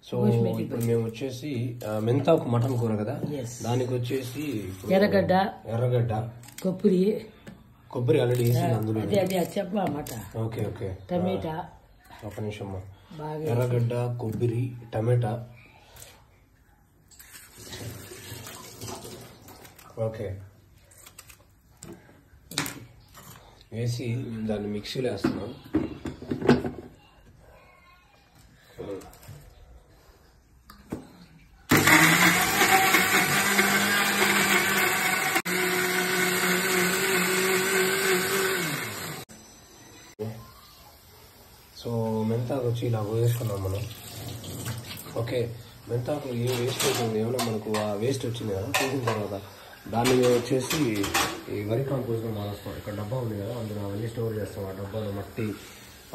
So ఇప్పుడు మేము వచ్చేసి మెంతాకు మటన్ కూర కదా, దానికి వచ్చేసి ఎర్రగడ్డ కొబ్బరి ఆల్రెడీ వేసి అందులో చెప్పమాట. Okay okay. టమాటా ఒక నిమిషం. ఎర్రగడ్డ, కొబ్బరి, టమాటా. ఓకే వేసి దాన్ని మిక్సీలో వేస్తున్నాం. సో మెంతాకు వచ్చి ఇలా వేసుకున్నాం మనం. ఓకే, మెంతాకు ఏ వేస్ట్ అవుతుంది ఏమన్నా మనకు ఆ వేస్ట్ వచ్చింది కదా, తీసిన తర్వాత దాన్ని వచ్చేసి ఈ వరి కాంపోస్ట్గా మారుస్తాం. ఇక్కడ డబ్బా ఉంది కదా, అందులో అవన్నీ స్టోర్ చేస్తాం. ఆ డబ్బాలో మట్టి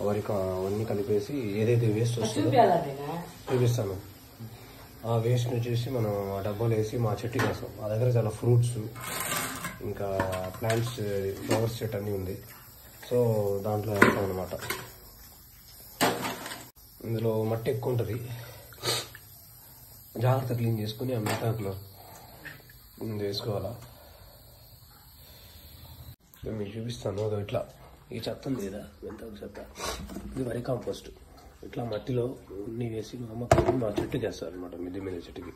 అవన్నీ కలిపేసి ఏదైతే వేస్ట్ వస్తుందో చూపిస్తాను. ఆ వేస్ట్ని వచ్చేసి మనం ఆ డబ్బాలో వేసి మా చెట్టుకి వేస్తాం. మా దగ్గర చాలా ఫ్రూట్స్ ఇంకా ప్లాంట్స్ ఫ్లవర్స్ చెట్టు అన్నీ ఉంది. సో దాంట్లో వేస్తాం అనమాట. ఇందులో మట్టి ఎక్కువ ఉంటుంది, జాగ్రత్త క్లీన్ చేసుకుని ఆ మెంతాకులో వేసుకోవాలా. మీకు చూపిస్తాను. ఇట్లా ఈ చెత్త ఉంది కదా, మెంతాకు చెత్త, ఇది వరి కాంపోస్ట్. ఇట్లా మట్టిలో ఉన్ని వేసి మా అమ్మకి మా చెట్టుకి వేస్తారు అనమాట, మిద్దె మీద చెట్టుకి.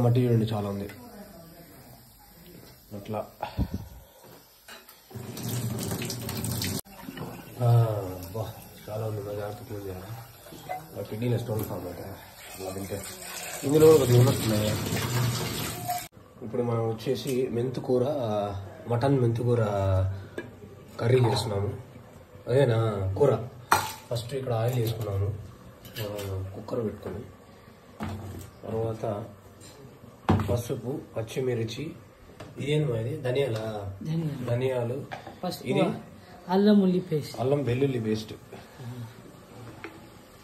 మట్టి చూడండి చాలా ఉంది అట్లా. చాలా ఉంది, మా జాగ్రత్త క్లీన్ చేయాలి. కిడ్నీలో స్టోన్ ఫామ్ అవుతాయి అలా తింటే. ఇందులో కొద్దిగా ఉన్నట్టున్నాయి. ఇప్పుడు మనం వచ్చేసి మెంతుకూర, మటన్ మెంతుకూర కర్రీ చేస్తున్నాము. అదేనా కూర. ఫస్ట్ ఇక్కడ ఆయిల్ వేసుకున్నాము, కుక్కర్ పెట్టుకొని, తర్వాత పసుపు, పచ్చిమిర్చి, ఇదేనా ఇది ధనియాలు, ఇది అల్లం వెల్లుల్లి పేస్ట్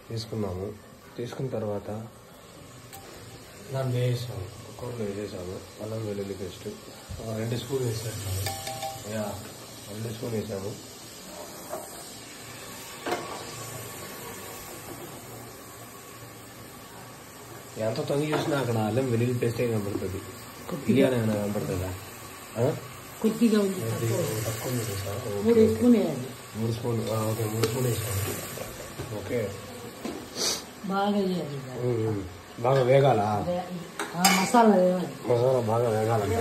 తీసుకున్నాము. తీసుకున్న తర్వాత దాన్ని వేసాము, కుక్కర్లో వేసేసాము. అల్లం వెల్లుల్లి పేస్ట్ 2 స్పూన్ వేసేసాము. 2 స్పూన్ వేసాము. ఎంత తొంగి చూసినా అక్కడ అల్లం వెల్లుల్లి పేస్టే కనపడుతుంది, బిర్యానీ ఏమైనా కనపడుతుందా? కొద్దిగా తక్కువ 3 స్పూన్ ఓకే 3 స్పూన్ వేసాము. ఓకే, బాగా వేగాల మసాలా బాగా వేగాలంట.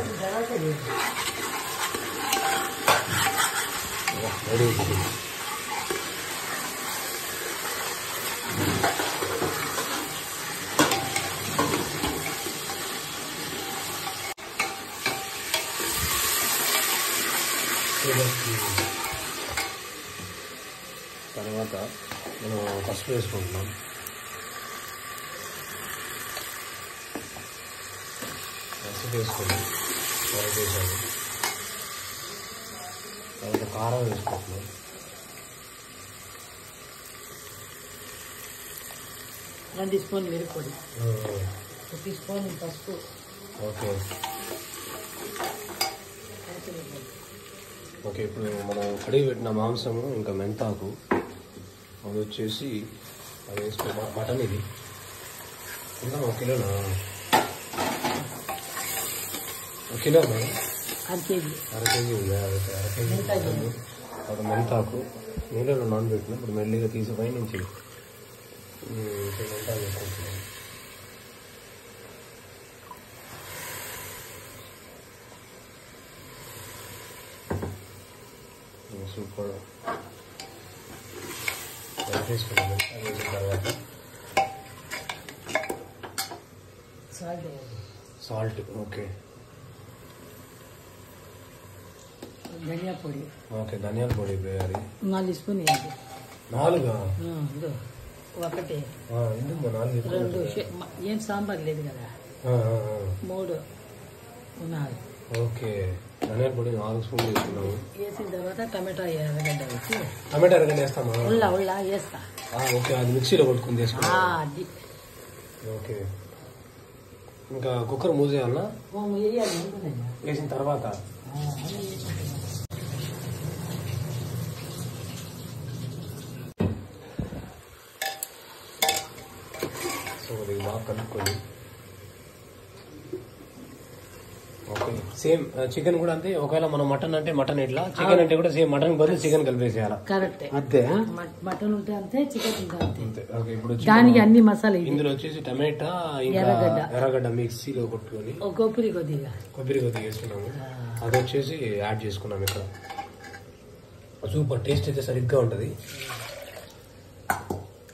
రెడీ. తర్వాత మనం పసుపు వేసుకుంటున్నాం. పసుపు వేసుకొని వేసాము. తర్వాత కారం వేసుకుంటున్నాం. రెండు స్పూన్ మిరప్పొడి, 1 స్పూన్ పసుపు. Okay okay. ఇప్పుడు మనం కడిగి పెట్టిన మాంసము ఇంకా మెంతాకు అవి వచ్చేసి అవి వేసుకో. మటన్ ఇది ఇంకా 1 కిలోనా? 1 కిలో మేడం, అర కేజీ ఉంది. అర కేజీ మటన్, ఒక మెంతాకు నీళ్ళలో నానబెట్టిన. ఇప్పుడు మెల్లిగా తీసి పై నుంచి మెంతాకు వేసుకుంటున్నాం. సూపర్. తీసుకున్నాం. వేసిన తర్వాత సాల్ట్. ఓకే ధనియా పొడి. ఓకే ధనియాల పొడి వేయాలి. 4 స్పూన్ వేయాలి. 4? ఒకటి, ఎందుకు 4? 2 ఏం సాంబార్ లేదు కదా, 3, 4. ఓకే, ధనియాల పొడి 4 స్పూన్లు వేసుకున్నాము. వేసిన తర్వాత టమాటా ఎర్రగడ్డ వేసి. టమాటా ఎర్రగడ్డ వేస్తామా? ఉల్లా వేస్తా. ఓకే, అది మిక్సీలో కొట్టుకుని వేసుకున్నా. అది ఓకే. ఇంకా కుక్కర్ మూసేయాలన్నా? వేసిన తర్వాత కొద్దిగా బాగా కలుపుకొని. ఓకే, సేమ్ చికెన్ కూడా అంతే. ఒకవేళ మనం మటన్ అంటే మటన్ ఇట్లా, చికెన్ అంటే కూడా సేమ్ మటన్ బదులు చికెన్ కలిపేసేయాలి. కరెక్ట్. అంతే, మటన్ ఉంటే అంతే, చికెన్ ఉంటే అంతే. ఓకే, ఇప్పుడు దానికి అన్ని మసాలా ఇందులో వచ్చేసి టమాటా ఇంకా ఎర్రగడ్డ మిక్సీలో కొట్టుకొని కొబ్బరి కొద్దిగా వేసుకున్నాము. అది వచ్చేసి యాడ్ చేసుకున్నాం ఇక్కడ. సూపర్ టేస్ట్ అయితే సరిగ్గా ఉంటుంది.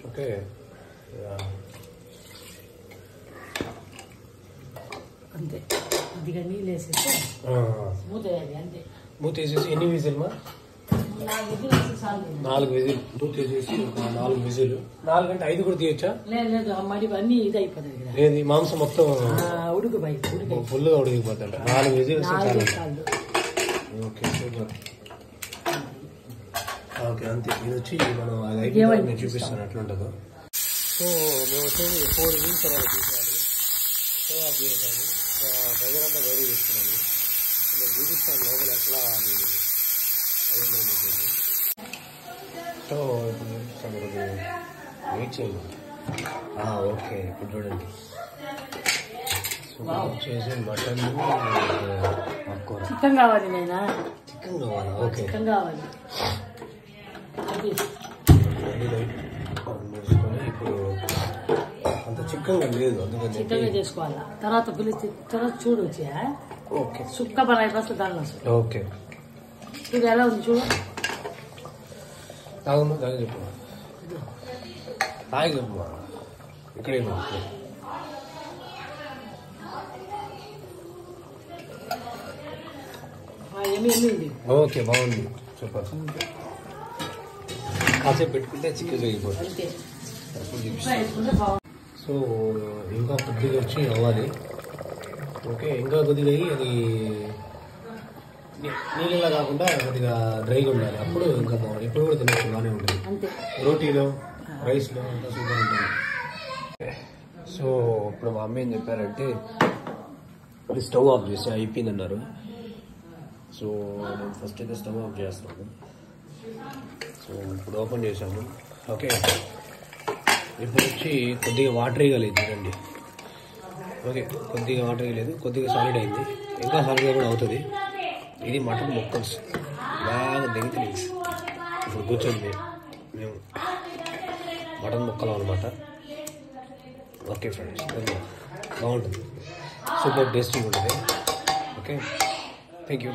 ఓకే, అంతే. కొద్దిగా నీళ్ళు వేసేసి మూత వేయాలి అంతే. మూత వేసేసి ఎన్ని విజిల్ మా? 4 విజిల్. మూత వేసేసి 4 విజిల్. 4 అంటే 5 కూడా తీయొచ్చా? లేదు, మరి అన్ని ఇది అయిపోతుంది కదా. లేదు, మాంసం మొత్తం ఉడుకు ఫుల్గా ఉడికిపోతాడు. 4 విజిల్. Okay, super. ఓకే, అంతే. ఇది వచ్చి మనం అది అయిపోయి నేను చూపిస్తాను ఎట్లా ఉంటుందో. సో మేము వచ్చేసి 4 విజిల్స్ తర్వాత తీసాను. సో అది చేసాను. ప్రజలంతా వేడి చేస్తున్నాను. నేను చూపిస్తాను లోపల ఎట్లా అయింది. సో ఇప్పుడు చూపిస్తాను, కొద్దిగా వెయిట్ చేయండి. ఓకే, ఇప్పుడు చూడండి. సో వచ్చేసి మటన్ చికెన్ కావాలి. నేనా చికెన్ కావాలా? ఓకే, చికెన్ కావాలి. ఇప్పుడు అంత చికెన్గా లేదు, అందుకని చికెన్ చేసుకోవాలా. తర్వాత పిలిచి తర్వాత చూడు వచ్చి. ఓకే, సుక్క పని అయిపోతుంది దానిలో. ఓకే, చూడు ఎలా ఉంది చూడు. తాగమ్మా, తాగి చెప్పు. తాగి చెప్పమ్మా. ఇక్కడే ఓకే, బాగుంది, సూపర్. కాసేపు పెట్టుకుంటే చికెన్ అయిపోతుంది. సో ఇంకా కొద్దిగా వచ్చి అవ్వాలి. ఓకే, ఇంకా కొద్దిగా అది నీళ్ళలా కాకుండా కొద్దిగా డ్రైగా ఉండాలి. అప్పుడు ఇంకా బాగుంది. ఇప్పుడు కూడా తినచ్చు, బాగానే ఉంటుంది. రోటీలో, రైస్లో అంతా సూపర్ ఉంటుంది. సో ఇప్పుడు మా అమ్మ ఏం చెప్పారంటే స్టవ్ ఆఫ్ చేసి అయిపోయిందన్నారు. సో నేను ఫస్ట్ అయితే స్టవ్ ఆఫ్ చేస్తాను. సో ఇప్పుడు ఓపెన్ చేశాను. ఓకే, ఇప్పుడు వచ్చి కొద్దిగా వాటర్ వేయగలేదు చూడండి. ఓకే, కొద్దిగా వాటర్ వేయలేదు, కొద్దిగా సాలిడ్ అయింది. ఇంకా సాలిడ్గా కూడా అవుతుంది. ఇది మటన్ ముక్కల్స్ బాగా దిగుతుంది. ఇప్పుడు కూర్చోండి, మేము మటన్ ముక్కలు అనమాట. ఓకే ఫ్రెండ్స్, బాగుంటుంది, సూపర్ టేస్టీ ఉంటుంది. Okay, thank you.